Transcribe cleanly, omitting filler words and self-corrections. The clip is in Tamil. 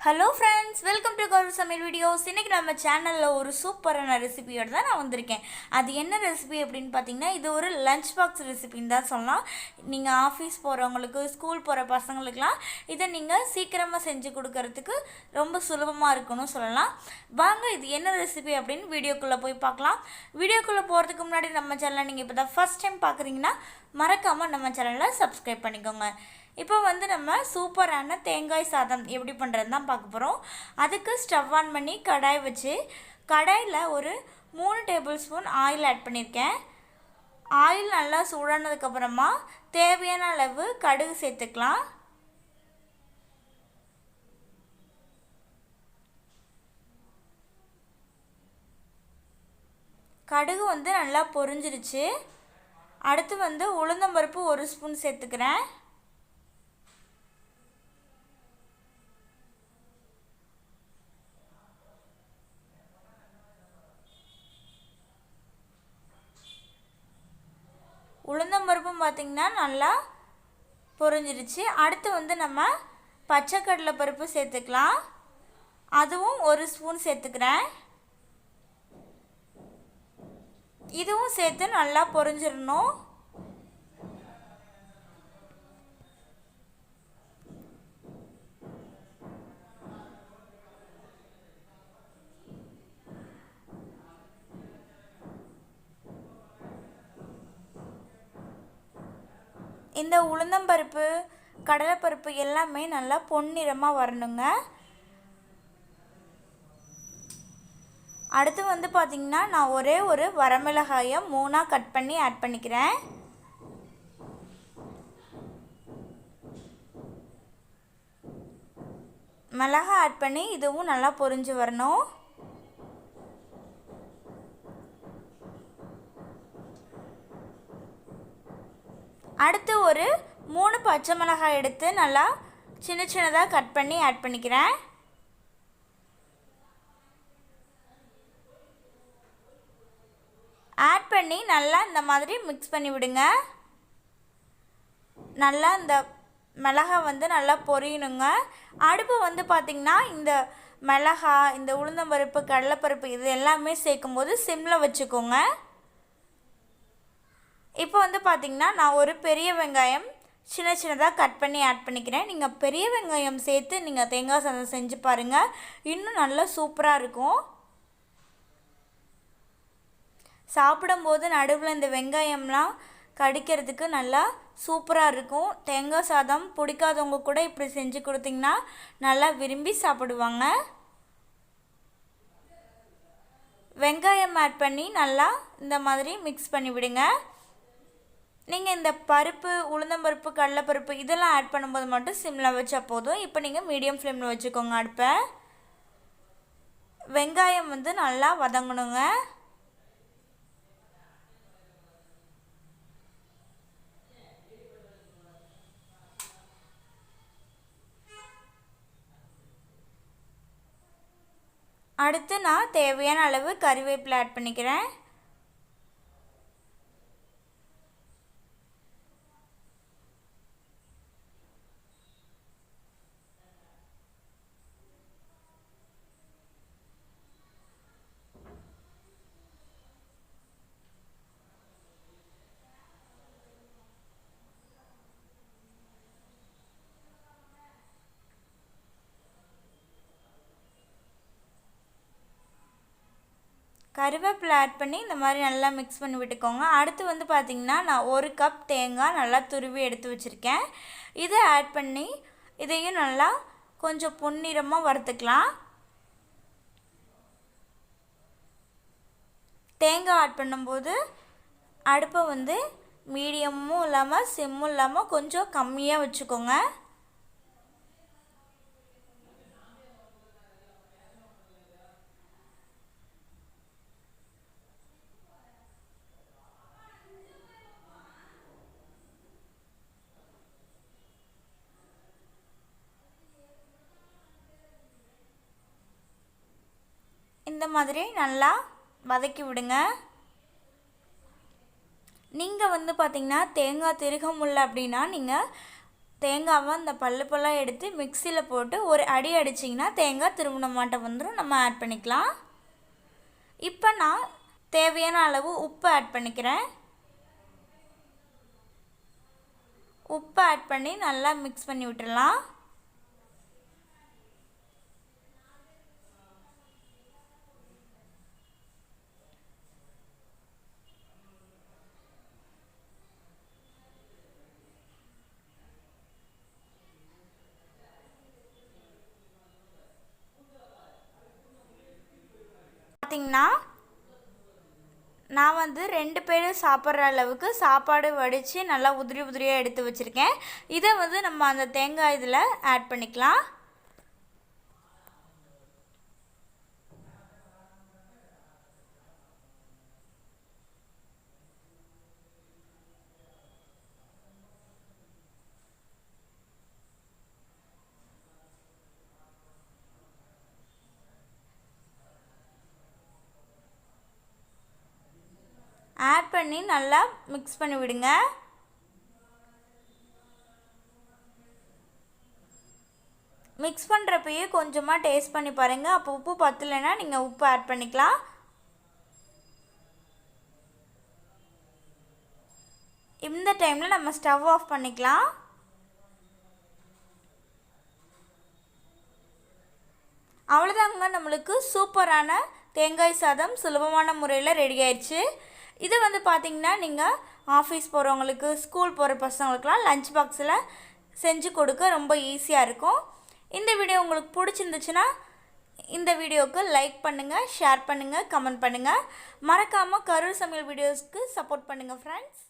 ஹலோ ஃப்ரெண்ட்ஸ், வெல்கம் டு கரு சமையல் வீடியோஸ். இன்றைக்கி நம்ம சேனலில் ஒரு சூப்பரான ரெசிபியோடு தான் நான் வந்திருக்கேன். அது என்ன ரெசிபி அப்படின்னு பார்த்தீங்கன்னா, இது ஒரு லஞ்ச் பாக்ஸ் ரெசிபின்னு தான் சொல்லலாம். நீங்கள் ஆஃபீஸ் போகிறவங்களுக்கு, ஸ்கூல் போகிற பசங்களுக்கெலாம் இதை நீங்கள் சீக்கிரமாக செஞ்சு கொடுக்கறதுக்கு ரொம்ப சுலபமாக இருக்குன்னு சொல்லலாம். வாங்க இது என்ன ரெசிபி அப்படின்னு வீடியோக்குள்ளே போய் பார்க்கலாம். வீடியோக்குள்ளே போகிறதுக்கு முன்னாடி நம்ம சேனலை நீங்கள் இப்போ தான் ஃபஸ்ட் டைம் பார்க்குறீங்கன்னா மறக்காமல் நம்ம சேனலை சப்ஸ்கிரைப் பண்ணிக்கோங்க. இப்போ நம்ம சூப்பரான தேங்காய் சாதம் எப்படி பண்ணுறது தான் பார்க்க போகிறோம். அதுக்கு ஸ்டவ் ஆன் பண்ணி கடாய் வச்சு கடாயில் ஒரு 3 டேபிள் ஸ்பூன் ஆயில் ஆட் பண்ணியிருக்கேன். ஆயில் நல்லா சூடானதுக்கப்புறமா தேவையான அளவு கடுகு சேர்த்துக்கலாம். கடுகு நல்லா பொரிஞ்சிருச்சு. அடுத்து உளுந்தம்பருப்பு 1 ஸ்பூன் சேர்த்துக்கிறேன். உளுந்தம்பருப்பும் பார்த்திங்கன்னா நல்லா பொரிஞ்சிருச்சு. அடுத்து நம்ம பச்சைக்கடலை பருப்பு சேர்த்துக்கலாம். அதுவும் 1 ஸ்பூன் சேர்த்துக்கிறேன். இதுவும் சேர்த்து நல்லா பொரிஞ்சிடணும். இந்த உளுந்தம்பருப்பு கடலைப்பருப்பு எல்லாமே நல்லா பொன்னிறமாக வரணுங்க. அடுத்து பார்த்திங்கன்னா நான் ஒரே ஒரு வரமிளகாயை 3ஆக கட் பண்ணி ஆட் பண்ணிக்கிறேன். மிளகாய் ஆட் பண்ணி இதுவும் நல்லா பொரிஞ்சு வரணும். அடுத்து ஒரு 3 பச்சை மிளகாய் எடுத்து நல்லா சின்ன சின்னதாக கட் பண்ணி ஆட் பண்ணிக்கிறேன். ஆட் பண்ணி நல்லா இந்த மாதிரி மிக்ஸ் பண்ணி விடுங்க. நல்லா இந்த மிளகாய் நல்லா பொரியணுங்க. அடுப்பு பார்த்திங்கன்னா இந்த மிளகாய், இந்த உளுந்தம்பருப்பு, கடலைப்பருப்பு இது எல்லாமே சேர்க்கும்போது சிம்மில் வச்சுக்கோங்க. இப்போ பார்த்திங்கன்னா நான் ஒரு பெரிய வெங்காயம் சின்ன சின்னதாக கட் பண்ணி ஆட் பண்ணிக்கிறேன். நீங்கள் பெரிய வெங்காயம் சேர்த்து நீங்கள் தேங்காய் சாதம் செஞ்சு பாருங்கள், இன்னும் நல்லா சூப்பராக இருக்கும். சாப்பிடும்போது நடுவில் இந்த வெங்காயம்லாம் கடிக்கிறதுக்கு நல்லா சூப்பராக இருக்கும். தேங்காய் சாதம் பிடிக்காதவங்க கூட இப்படி செஞ்சு கொடுத்திங்கன்னா நல்லா விரும்பி சாப்பிடுவாங்க. வெங்காயம் ஆட் பண்ணி நல்லா இந்த மாதிரி மிக்ஸ் பண்ணி விடுங்க. நீங்கள் இந்த பருப்பு, உளுந்தம்பருப்பு, கடலைப்பருப்பு இதெல்லாம் ஆட் பண்ணும்போது மட்டும் சிம்மில் வச்சா போதும். இப்போ நீங்கள் மீடியம் ஃப்ளேமில் வச்சுக்கோங்க அடுப்பை. வெங்காயம் நல்லா வதங்கணுங்க. அடுத்து நான் தேவையான அளவு கறிவேப்பிலை ஆட் பண்ணிக்கிறேன். கருவேப்பிலை ஆட் பண்ணி இந்த மாதிரி நல்லா மிக்ஸ் பண்ணி விட்டுக்கோங்க. அடுத்து பார்த்திங்கன்னா நான் 1 கப் தேங்காய் நல்லா துருவி எடுத்து வச்சுருக்கேன். இதை ஆட் பண்ணி இதையும் நல்லா கொஞ்சம் பொன்னிறமாக வறுத்துக்கலாம். தேங்காய் ஆட் பண்ணும்போது அடுப்பை மீடியமும் இல்லாமல் சிம்மும் இல்லாமல் கொஞ்சம் கம்மியாக வச்சுக்கோங்க. இந்த மாதிரி நல்லா வதக்கி விடுங்க. நீங்கள் பார்த்திங்கன்னா தேங்காய் திருக முடியல அப்படின்னா நீங்கள் தேங்காவை அந்த பல்லுப்பெல்லாம் எடுத்து மிக்சியில் போட்டு ஒரு அடி அடிச்சிங்கன்னா தேங்காய் திருவுன மாட்டை வந்துடும். நம்ம ஆட் பண்ணிக்கலாம். இப்போ நான் தேவையான அளவு உப்பு ஆட் பண்ணிக்கிறேன். உப்பு ஆட் பண்ணி நல்லா மிக்ஸ் பண்ணி விட்டுடலாம். பார்த்திங்கன்னா நான் வந்து 2 பேர் சாப்பிட்ற அளவுக்கு சாப்பாடு வடித்து நல்லா உதிரி உதிரியாக எடுத்து வச்சுருக்கேன். இதை வந்து நம்ம அந்த தேங்காய் இதில் ஆட் பண்ணிக்கலாம். ஆட் பண்ணி நல்லா மிக்ஸ் பண்ணி விடுங்க. மிக்ஸ் பண்ணுறப்பயே கொஞ்சமாக டேஸ்ட் பண்ணி பாருங்கள். அப்போ உப்பு பத்தலைன்னா நீங்கள் உப்பு ஆட் பண்ணிக்கலாம். இந்த டைமில் நம்ம ஸ்டவ் ஆஃப் பண்ணிக்கலாம். அவ்வளோதாங்க, நம்மளுக்கு சூப்பரான தேங்காய் சாதம் சுலபமான முறையில் ரெடி ஆயிடுச்சு. இது வந்து பார்த்திங்கன்னா நீங்கள் ஆஃபீஸ் போகிறவங்களுக்கு, ஸ்கூல் போகிற பசங்களுக்கெலாம் லஞ்ச் பாக்ஸில் செஞ்சு கொடுக்க ரொம்ப ஈஸியாக இருக்கும். இந்த வீடியோ உங்களுக்கு பிடிச்சிருந்துச்சுன்னா இந்த வீடியோவுக்கு லைக் பண்ணுங்கள், ஷேர் பண்ணுங்கள், கமெண்ட் பண்ணுங்கள். மறக்காமல் கரூர் சமையல் வீடியோஸ்க்கு சப்போர்ட் பண்ணுங்கள் ஃப்ரெண்ட்ஸ்.